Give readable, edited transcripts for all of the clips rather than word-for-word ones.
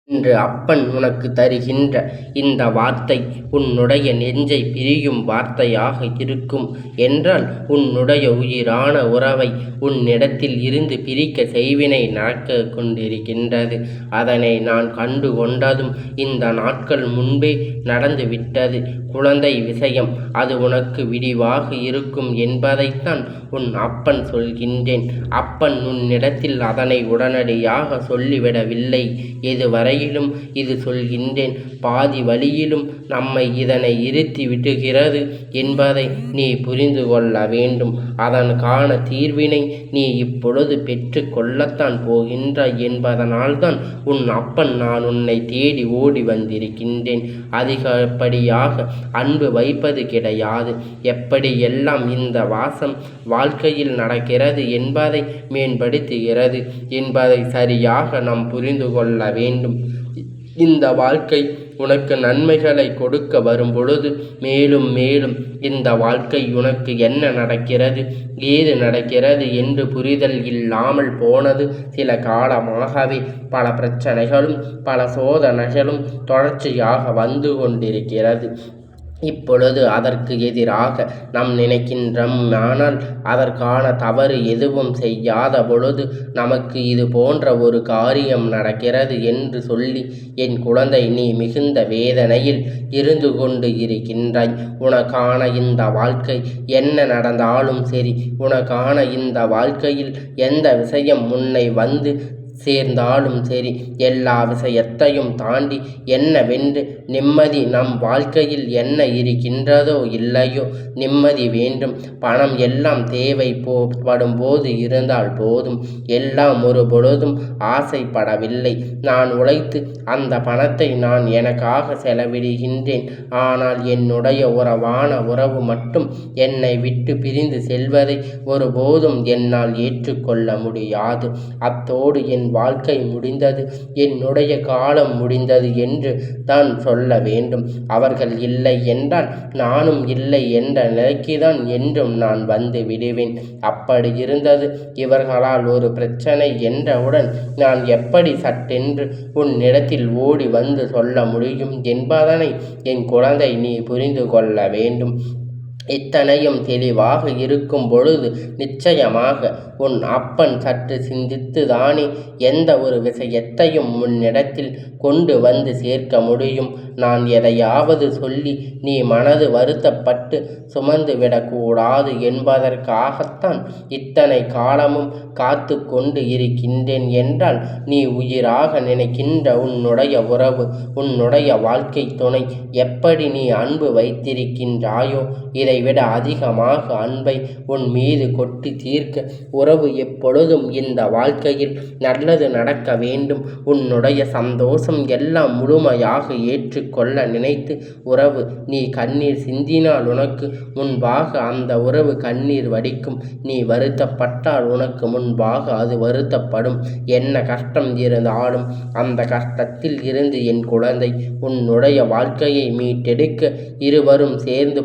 இன்று அப்பன் உனக்கு தருகின்ற இந்த வார்த்தை உன்னுடைய நெஞ்சை பிரியும் வார்த்தையாக இருக்கும் என்றால் உன்னுடைய உயிரான உறவை உன்னிடத்தில் இருந்து பிரிக்க செய்வினை நடக்க கொண்டிருக்கின்றது. அதனை நான் கண்டு கொண்டதும் இந்த நாட்கள் முன்பே நடந்து விட்டது. குழந்தை விஷயம் அது உனக்கு விடிவாக இருக்கும் என்பதைத்தான் உன் அப்பன் சொல்கின்றேன். அப்பன் உன்னிடத்தில் அதனை உடனடியாக சொல்லிவிடவில்லை. எதுவரையிலும் இது சொல்கின்றேன். பாதி வழியிலும் நம்மை இதனை இருத்தி விட்டுகிறது என்பதை நீ புரிந்து கொள்ள வேண்டும். அதற்கான தீர்வினை நீ இப்பொழுது பெற்று கொள்ளத்தான் போகின்றாய் என்பதனால்தான் உன் அப்பன் நான் உன்னை தேடி ஓடி வந்திருக்கின்றேன். அதிகப்படியாக அன்பு வைப்பது கிடையாது. எப்படியெல்லாம் இந்த வாசம் வாழ்க்கையில் நடக்கிறது என்பதை மேம்படுத்துகிறது என்பதை சரியாக நாம் புரிந்து கொள்ள வேண்டும். இந்த வாழ்க்கை உனக்கு நன்மைகளை கொடுக்க வரும் பொழுது மேலும் மேலும் இந்த வாழ்க்கை உனக்கு என்ன நடக்கிறது ஏது நடக்கிறது என்று புரிதல் இல்லாமல் போனது. சில காலமாகவே பல பிரச்சனைகளும் பல சோதனைகளும் தொடர்ச்சியாக வந்து கொண்டிருக்கிறது. இப்பொழுது அதற்கு எதிராக நாம் நினைக்கின்றோம். ஆனால் அதற்கான தவறு எதுவும் செய்யாத பொழுது நமக்கு இது போன்ற ஒரு காரியம் நடக்கிறது என்று சொல்லி என் குழந்தை நீ மிகுந்த வேதனையில் இருந்து கொண்டு இருக்கின்றாய். உனக்கான இந்த வாழ்க்கை என்ன நடந்தாலும் சரி, உனக்கான இந்த வாழ்க்கையில் எந்த விஷயம் முன்னை வந்து சேர்ந்தாலும் சரி, எல்லா விஷயத்தையும் தாண்டி என்னவென்று நிம்மதி நம் வாழ்க்கையில் என்ன இருக்கின்றதோ இல்லையோ நிம்மதி வேண்டும். பணம் எல்லாம் தேவைப்படும் போது இருந்தால் போதும். எல்லாம் ஒரு பொழுதும் ஆசைப்படவில்லை. நான் உழைத்து அந்த பணத்தை நான் எனக்காக செலவிடுகின்றேன். ஆனால் என்னுடைய உறவான உறவு மட்டும் என்னை விட்டு பிரிந்து செல்வதை ஒருபோதும் என்னால் ஏற்றுக்கொள்ள முடியாது. அத்தோடு என் வாழ்க்கை முடிந்தது, என்னுடைய காலம் முடிந்தது என்று தான் சொல்ல வேண்டும். அவர்கள் இல்லை என்றால் நானும் இல்லை என்ற நிலைக்குதான் என்றும் நான் வந்து விடுவேன். அப்படி இருந்தது இவர்களால் ஒரு பிரச்சனை என்றவுடன் நான் எப்படி சட்டென்று உன்னிடத்தில் ஓடி வந்து சொல்ல முடியும் என்பதனை என் குழந்தை நீ புரிந்து கொள்ள வேண்டும். இத்தனையும் தெளிவாக இருக்கும் பொழுது நிச்சயமாக உன் அப்பன் சற்று சிந்தித்து தானே எந்த ஒரு விஷயத்தையும் முன்னிடத்தில் கொண்டு வந்து சேர்க்க முடியும். நான் எதையாவது சொல்லி நீ மனது வருத்தப்பட்டு சுமந்து விடக்கூடாது என்பதற்காகத்தான் இத்தனை காலமும் காத்து கொண்டு இருக்கின்றேன் என்றால் நீ உயிராக நினைக்கின்ற உன்னுடைய உறவு, உன்னுடைய வாழ்க்கை துணை எப்படி நீ அன்பு வைத்திருக்கின்றாயோ இதைவிட அதிகமாக அன்பை உன் மீது கொட்டி தீர்க்க உறவு எப்பொழுதும் இந்த வாழ்க்கையில் நல்லது நடக்க வேண்டும். உன்னுடைய சந்தோஷம் எல்லாம் முழுமையாக ஏற்றுக்கொள்ள நினைத்து உறவு நீ கண்ணீர் சிந்தினால் உனக்கு முன்பாக அந்த உறவு கண்ணீர் வடிக்கும். நீ வருத்தப்பட்டால் உனக்கு முன்பாக அது வருத்தப்படும். என்ன கஷ்டம் இருந்தாலும் அந்த கஷ்டத்தில் இருந்து என் குழந்தை உன்னுடைய வாழ்க்கையை மீட்டெடுக்க இருவரும் சேர்ந்து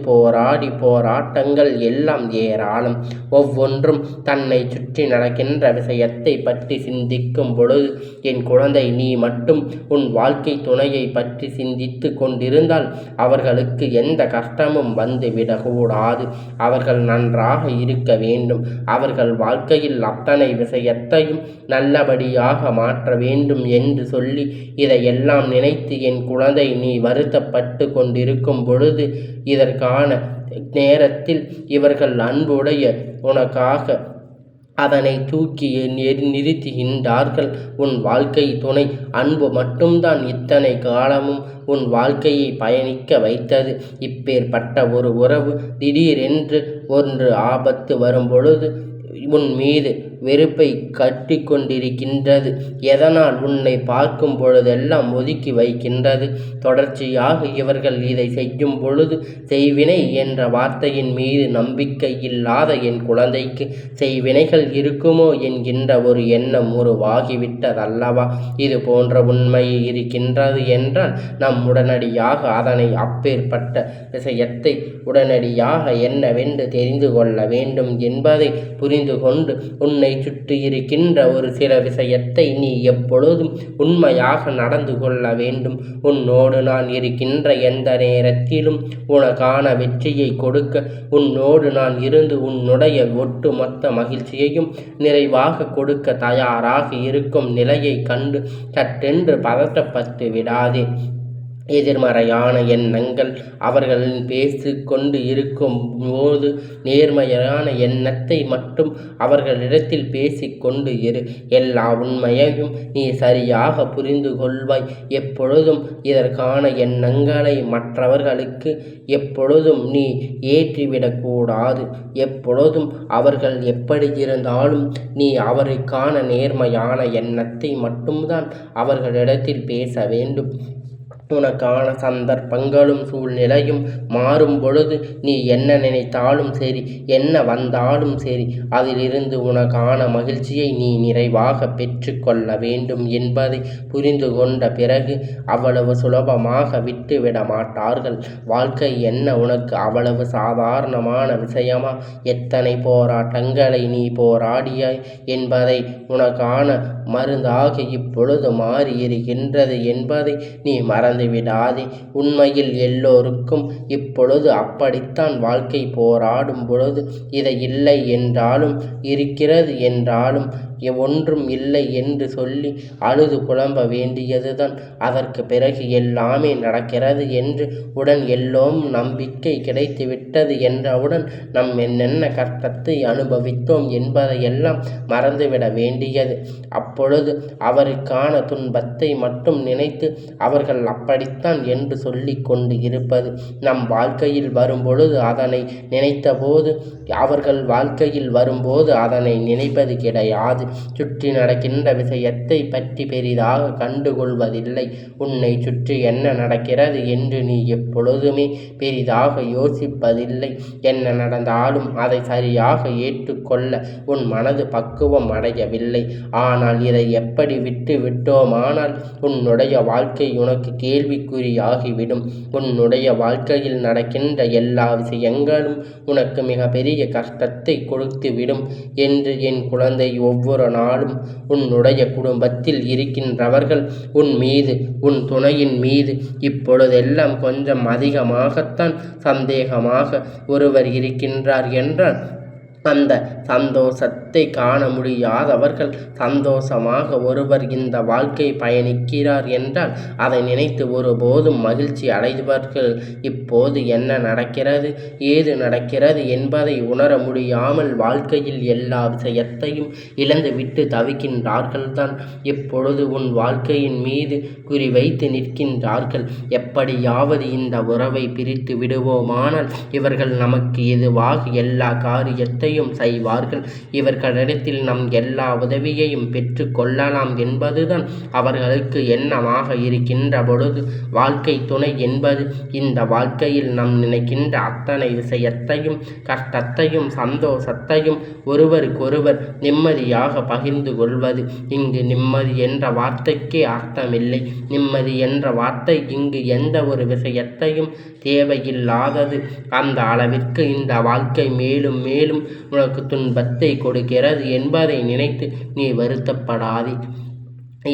போராட்டங்கள் எல்லாம் ஏராளம். ஒவ்வொன்றும் தன்னை சுற்றி நடக்கின்ற விஷயத்தை பற்றி சிந்திக்கும் பொழுது என் குழந்தை நீ மட்டும் உன் வாழ்க்கை துணையை பற்றி சிந்தித்து கொண்டிருந்தால் அவர்களுக்கு எந்த கஷ்டமும் வந்து விடக்கூடாது. அவர்கள் நன்றாக இருக்க வேண்டும். அவர்கள் வாழ்க்கையில் அத்தனை விஷயத்தையும் நல்லபடியாக மாற்ற வேண்டும் என்று சொல்லி இதையெல்லாம் நினைத்து என் குழந்தை நீ வருத்தப்பட்டு கொண்டிருக்கும் பொழுது இதற்கான நேரத்தில் இவர்கள் அன்புடைய உனக்காக அதனை தூக்கி நிறுத்துகின்றார்கள். உன் வாழ்க்கை துணை அன்பு மட்டும்தான் இத்தனை காலமும் உன் வாழ்க்கையை பயணிக்க வைத்தது. இப்பேற்பட்ட ஒரு உறவு திடீரென்று ஒன்று ஆபத்து வரும் பொழுது உன் மீது வெறுப்பை கட்டி கொண்டிருக்கின்றது. எதனால் உன்னை பார்க்கும் பொழுதெல்லாம் ஒதுக்கி வைக்கின்றது. தொடர்ச்சியாக இவர்கள் இதை செய்யும் பொழுது செய்வினை என்ற வார்த்தையின் மீது நம்பிக்கை இல்லாத என் குழந்தைக்கு செய்வினைகள் இருக்குமோ என்கின்ற ஒரு எண்ணம் உருவாகிவிட்டதல்லவா? இது போன்ற உண்மை இருக்கின்றது என்றால் நாம் உடனடியாக அதனை அப்பேற்பட்ட விஷயத்தை உடனடியாக என்னவென்று தெரிந்து கொள்ள வேண்டும் என்பதை புரிந்து கொண்டு உன்னை சுற்றி இருக்கின்ற ஒரு சில விஷயத்தை நீ எப்பொழுதும் உண்மையாக நடந்து கொள்ள வேண்டும். உன்னோடு நான் இருக்கின்ற எந்த நேரத்திலும் உனக்கான வெற்றியை கொடுக்க, உன்னோடு நான் இருந்து உன்னுடைய ஒட்டுமொத்த மகிழ்ச்சியையும் நிறைவாக கொடுக்க தயாராக இருக்கும் நிலையை கண்டு சட்டென்று பதட்டப்பட்டு விடாதே. எதிர்மறையான எண்ணங்கள் அவர்கள் பேசி கொண்டு இருக்கும் போது நேர்மையான எண்ணத்தை மட்டும் அவர்களிடத்தில் பேசி கொண்டு இரு. எல்லா உண்மையையும் நீ சரியாக புரிந்து கொள்வாய். எப்பொழுதும் இதற்கான எண்ணங்களை மற்றவர்களுக்கு எப்பொழுதும் நீ ஏற்றிவிடக்கூடாது. எப்பொழுதும் அவர்கள் எப்படி இருந்தாலும் நீ அவருக்கான நேர்மையான எண்ணத்தை மட்டும்தான் அவர்களிடத்தில் பேச வேண்டும். உனக்கான சந்தர்ப்பங்களும் சூழ்நிலையும் மாறும் பொழுது நீ என்ன நினைத்தாலும் சரி, என்ன வந்தாலும் சரி, அதிலிருந்து உனக்கான மகிழ்ச்சியை நீ நிறைவாக பெற்று கொள்ள வேண்டும் என்பதை புரிந்து கொண்ட பிறகு அவ்வளவு சுலபமாக விட்டுவிட மாட்டார்கள். வாழ்க்கை என்ன உனக்கு அவ்வளவு சாதாரணமான விஷயமா? எத்தனை போராட்டங்களை நீ போராடியாய் என்பதை உனக்கான மருந்தாக இப்பொழுது மாறியிருக்கின்றது என்பதை நீ மறந்துவிடாதே. உண்மையில் எல்லோருக்கும் இப்பொழுது அப்படித்தான் வாழ்க்கை. போராடும் பொழுது இதை இல்லை என்றாலும் இருக்கிறது என்றாலும் ஒன்றும் இல்லை என்று சொல்லி அழுது புலம்ப வேண்டியதுதான். அதற்கு பிறகு எல்லாமே நடக்கிறது என்று உடன் எல்லோரும் நம்பிக்கை கிடைத்துவிட்டது என்றவுடன் நம் என்னென்ன கஷ்டத்தை அனுபவித்தோம் என்பதையெல்லாம் மறந்துவிட வேண்டியது. அப்பொழுது அவருக்கான துன்பத்தை மட்டும் நினைத்து அவர்கள் அப்படித்தான் என்று சொல்லி கொண்டு இருப்பது. நம் வாழ்க்கையில் வரும்பொழுது அதனை நினைத்த போது அவர்கள் வாழ்க்கையில் வரும்போது அதனை நினைப்பது கிடையாது. சுற்றி நடக்கின்ற விஷயத்தை பற்றி பெரிதாக கண்டுகொள்வதில்லை. உன்னை சுற்றி என்ன நடக்கிறது என்று நீ எப்பொழுதுமே பெரிதாக யோசிப்பதில்லை. என்ன நடந்தாலும் அதை சரியாக ஏற்றுக்கொள்ள உன் மனது பக்குவம் அடையவில்லை. ஆனால் இதை எப்படி விட்டு விட்டோமானால் உன்னுடைய வாழ்க்கை உனக்கு கேள்விக்குறியாகிவிடும். உன்னுடைய வாழ்க்கையில் நடக்கின்ற எல்லா விஷயங்களும் உனக்கு மிகப்பெரிய கஷ்டத்தை கொடுத்துவிடும் என்று என் குழந்தை, ஒவ்வொரு நாளும் உன்னுடைய குடும்பத்தில் இருக்கின்றவர்கள் உன் மீது, உன் துணையின் மீது இப்பொழுதெல்லாம் கொஞ்சம் அதிகமாகத்தான் சந்தேகமாக ஒருவர் இருக்கின்றார் என்றால் அந்த சந்தோஷத்தை காண முடியாதவர்கள் சந்தோஷமாக ஒருவர் இந்த வாழ்க்கை பயணிக்கிறார் என்றால் அதை நினைத்து ஒருபோதும் மகிழ்ச்சி அடைவர்கள். இப்போது என்ன நடக்கிறது, ஏது நடக்கிறது என்பதை உணர முடியாமல் வாழ்க்கையில் எல்லா விஷயத்தையும் இழந்துவிட்டு தவிக்கின்றார்கள்தான். இப்பொழுது உன் வாழ்க்கையின் மீது குறிவைத்து நிற்கின்றார்கள். எப்படியாவது இந்த உறவை பிரித்து விடுவோமானால் இவர்கள் நமக்கு எதுவாக எல்லா காரியத்தையும் செய்வார்கள். இவர்களிடத்தில் நம் எல்லா உதவியையும் பெற்று கொள்ளலாம் என்பதுதான் அவர்களுக்கு எண்ணமாக இருக்கின்ற பொழுது வாழ்க்கை துணை என்பது இந்த வாழ்க்கையில் நாம் நினைக்கின்ற அத்தனை விஷயத்தையும் கஷ்டத்தையும் சந்தோஷத்தையும் ஒருவருக்கொருவர் நிம்மதியாக பகிர்ந்து கொள்வது. இங்கு நிம்மதி என்ற வார்த்தைக்கே அர்த்தமில்லை. நிம்மதி என்ற வார்த்தை இங்கு எந்த ஒரு விஷயத்தையும் தேவையில்லாதது. அந்த அளவிற்கு இந்த வாழ்க்கை மேலும் மேலும் உனக்கு துன்பத்தை கொடுக்கிறது என்பதை நினைத்து நீ வருத்தப்படாதே.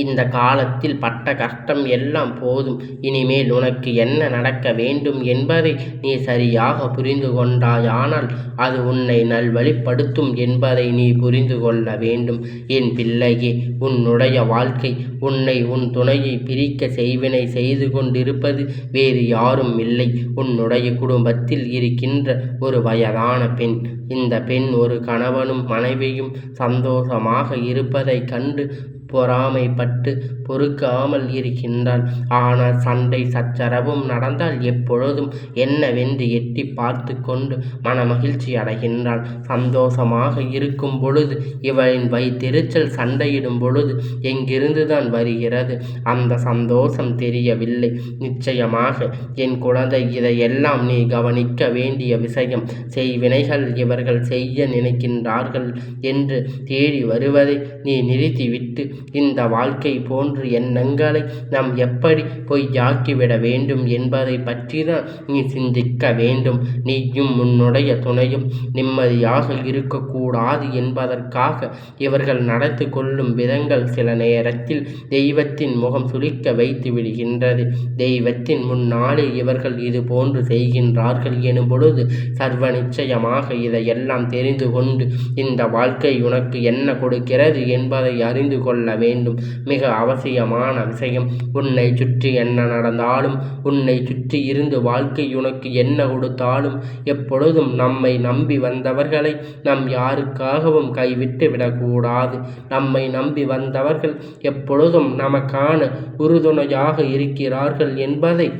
இந்த காலத்தில் பட்ட கஷ்டம் எல்லாம் போதும். இனிமேல் உனக்கு என்ன நடக்க வேண்டும் என்பதை நீ சரியாக புரிந்து கொண்டாயானால் அது உன்னை நல்வழிப்படுத்தும் என்பதை நீ புரிந்து கொள்ள வேண்டும். என் பிள்ளையே, உன்னுடைய வாழ்க்கை உன்னை உன் துணையை பிரிக்க செய்வினை செய்து கொண்டிருப்பது வேறு யாரும் இல்லை, உன்னுடைய குடும்பத்தில் இருக்கின்ற ஒரு வயதான பெண். இந்த பெண் ஒரு கணவனும் மனைவியும் சந்தோஷமாக இருப்பதை கண்டு பொறாமைப்பட்டு பொறுக்காமல் இருக்கின்றாள். ஆனால் சண்டை சச்சரவும் நடந்தால் எப்பொழுதும் என்னவென்று எட்டி பார்த்து கொண்டு மனமகிழ்ச்சி அடைகின்றாள். சந்தோஷமாக இருக்கும் பொழுது இவளின் வைத்தெரிச்சல் சண்டையிடும் பொழுது எங்கிருந்துதான் வருகிறது? அந்த சந்தோஷம் தெரியவில்லை. நிச்சயமாக என் குழந்தை, இதையெல்லாம் நீ கவனிக்க வேண்டிய விஷயம். செய்வினைகள் இவர்கள் செய்ய நினைக்கின்றார்கள் என்று தேடி வருவதை நீ நிறுத்திவிட்டு இந்த வாழ்க்கை போன்று எண்ணங்களை நாம் எப்படி பொய்யாக்கிவிட வேண்டும் என்பதை பற்றிதான் நீ சிந்திக்க வேண்டும். நீயும் உன்னுடைய துணையும் நிம்மதியாக இருக்கக்கூடாது என்பதற்காக இவர்கள் நடந்து கொள்ளும் விதங்கள் சில நேரத்தில் தெய்வத்தின் முகம் சுளிக்க வைத்து விடுகின்றது. தெய்வத்தின் முன்னாலே இவர்கள் இது போன்று செய்கின்றார்கள் எனும் பொழுது சர்வ நிச்சயமாக இதையெல்லாம் தெரிந்து கொண்டு இந்த வாழ்க்கை உனக்கு என்ன கொடுக்கிறது என்பதை அறிந்து கொள்ள வேண்டும். மிக அவசியமான விஷயம், உன்னை சுற்றி என்ன நடந்தாலும், உன்னை சுற்றி இருந்து வாழ்க்கை உனக்கு என்ன கொடுத்தாலும் எப்பொழுதும் நம்மை நம்பி வந்தவர்களை நாம் யாருக்காகவும் கைவிட்டு விடக்கூடாது. நம்மை நம்பி வந்தவர்கள் எப்பொழுதும் நமக்கான உறுதுணையாக இருக்கிறார்கள் என்பதை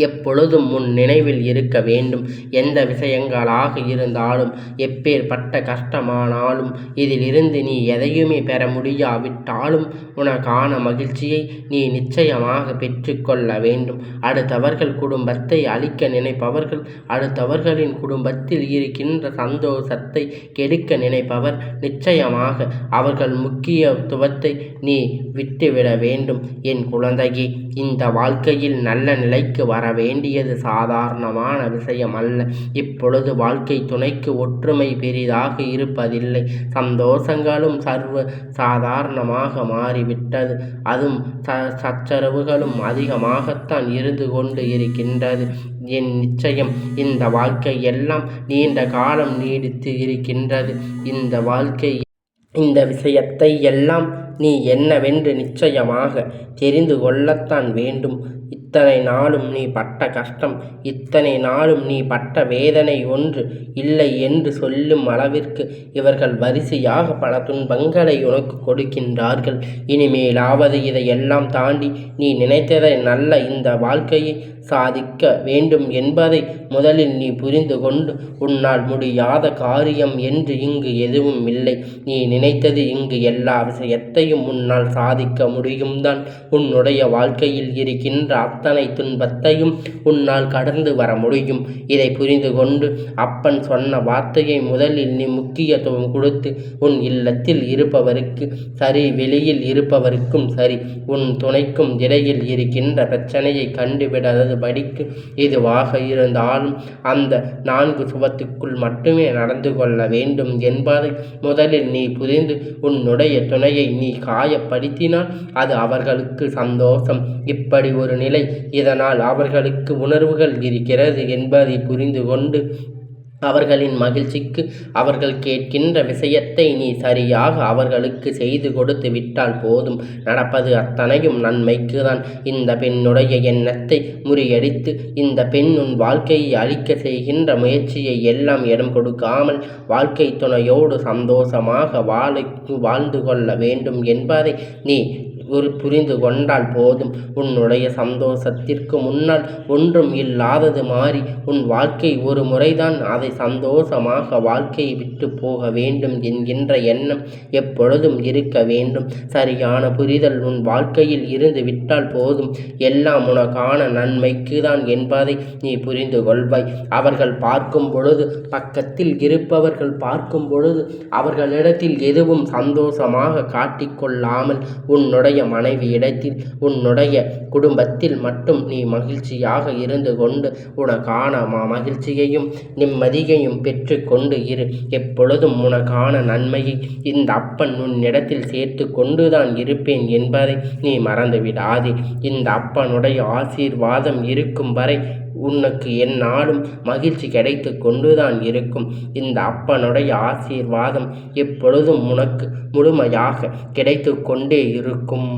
எப்பொழுதும் முன் நினைவில் இருக்க வேண்டும். எந்த விஷயங்களாக இருந்தாலும், எப்பேற்பட்ட கஷ்டமானாலும், இதிலிருந்து நீ எதையுமே பெற முடியாவிட்டாலும் உனக்கான மகிழ்ச்சியை நீ நிச்சயமாக பெற்றுக்கொள்ள வேண்டும். அடுத்தவர்கள் குடும்பத்தை அழிக்க நினைப்பவர்கள், அடுத்தவர்களின் குடும்பத்தில் இருக்கின்ற சந்தோஷத்தை கெடுக்க நினைப்பவர், நிச்சயமாக அவர்கள் முக்கியத்துவத்தை நீ விட்டுவிட வேண்டும். என் குழந்தையே, இந்த வாழ்க்கையில் நல்ல நிலைக்கு வர வேண்டியது சாதாரணமான விஷயம் அல்ல. இப்பொழுது வாழ்க்கை துணைக்கு ஒற்றுமை பெரிதாக இருப்பதில்லை. சந்தோஷங்களும் சர்வ சாதாரணமாக மாறிவிட்டது. அதுவும் சச்சரவுகளும் அதிகமாகத்தான் இருந்து கொண்டு இருக்கின்றது. என் நிச்சயம் இந்த வாழ்க்கை எல்லாம் நீண்ட காலம் நீடித்து இருக்கின்றது. இந்த விஷயத்தை எல்லாம் நீ என்னவென்று நிச்சயமாக தெரிந்து கொள்ளத்தான் வேண்டும். இத்தனை நாளும் நீ பட்ட கஷ்டம், இத்தனை நாளும் நீ பட்ட வேதனை ஒன்று இல்லை என்று சொல்லும் அளவிற்கு இவர்கள் வரிசையாக பல துன்பங்களை உனக்கு கொடுக்கின்றார்கள். இனிமேலாவது இதையெல்லாம் தாண்டி நீ நினைத்ததை நல்ல இந்த வாழ்க்கையை சாதிக்க வேண்டும் என்பதை முதலில் நீ புரிந்து கொண்டு, உன்னால் முடியாத காரியம் என்று இங்கு எதுவும் இல்லை. நீ நினைத்தது இங்கு எல்லா விஷயத்தையும் உன்னால் சாதிக்க முடியும்தான். உன்னுடைய வாழ்க்கையில் இருக்கின்ற அத்தனை துன்பத்தையும் உன்னால் கடந்து வர முடியும். இதை புரிந்து கொண்டு அப்பன் சொன்ன வார்த்தையை முதலில் நீ முக்கியத்துவம் கொடுத்து, உன் இல்லத்தில் இருப்பவருக்கு சரி, வெளியில் இருப்பவருக்கும் சரி, உன் துணைக்கும் இடையில் இருக்கின்ற பிரச்சனையை கண்டுவிடாத படிக்கு எதுவாக இருந்தாலும் அந்த 4 சுவத்துக்குள் மட்டுமே நடந்து கொள்ள வேண்டும் என்பதை முதலில் நீ புரிந்து, உன்னுடைய துணையை நீ காயப்படுத்தினால் அது அவர்களுக்கு சந்தோஷம். இப்படி ஒரு நிலை, இதனால் அவர்களுக்கு உணர்வுகள் இருக்கிறது என்பதை புரிந்து கொண்டு அவர்களின் மகிழ்ச்சிக்கு அவர்கள் கேட்கின்ற விஷயத்தை நீ சரியாக அவர்களுக்கு செய்து கொடுத்து விட்டால் போதும். நடப்பது அத்தனையும் நன்மைக்கு தான். இந்த பெண்ணுடைய எண்ணத்தை முறியடித்து இந்த பெண் உன் வாழ்க்கையை அழிக்க செய்கின்ற முயற்சியை எல்லாம் இடம் கொடுக்காமல் வாழ்க்கை துணையோடு சந்தோஷமாக வாழ்ந்து கொள்ள வேண்டும் என்பதை நீ புரிந்து கொண்டால் போதும். உன்னுடைய சந்தோஷத்திற்கு முன்னால் ஒன்றும் இல்லாதது மாறி உன் வாழ்க்கை ஒரு முறைதான் அதை சந்தோஷமாக வாழ்க்கையை விட்டு போக வேண்டும் என்கின்ற எண்ணம் எப்பொழுதும் இருக்க வேண்டும். சரியான புரிதல் உன் வாழ்க்கையில் இருந்து விட்டால் போதும். எல்லாம் உனக்கான நன்மைக்கு தான் என்பதை நீ புரிந்து கொள்வாய். அவர்கள் பார்க்கும் பொழுது, பக்கத்தில் இருப்பவர்கள் பார்க்கும் பொழுது அவர்களிடத்தில் எதுவும் சந்தோஷமாக காட்டிக்கொள்ளாமல் உன்னுடைய மனைவி இடத்தில், உன்னுடைய குடும்பத்தில் மட்டும் நீ மகிழ்ச்சியாக இருந்து கொண்டு உனக்கான மகிழ்ச்சியையும் நிம்மதியையும் பெற்று கொண்டு இரு. எப்பொழுதும் உனக்கான நன்மையை இந்த அப்பன் உன்னிடத்தில் சேர்த்து கொண்டுதான் இருப்பேன் என்பதை நீ மறந்துவிடாதே. இந்த அப்பனுடைய ஆசீர்வாதம் இருக்கும் வரை உனக்கு எந்நாளும் மகிழ்ச்சி கிடைத்து கொண்டுதான் இருக்கும். இந்த அப்பனுடைய ஆசீர்வாதம் எப்பொழுதும் உனக்கு முழுமையாக கிடைத்து கொண்டே இருக்கும்.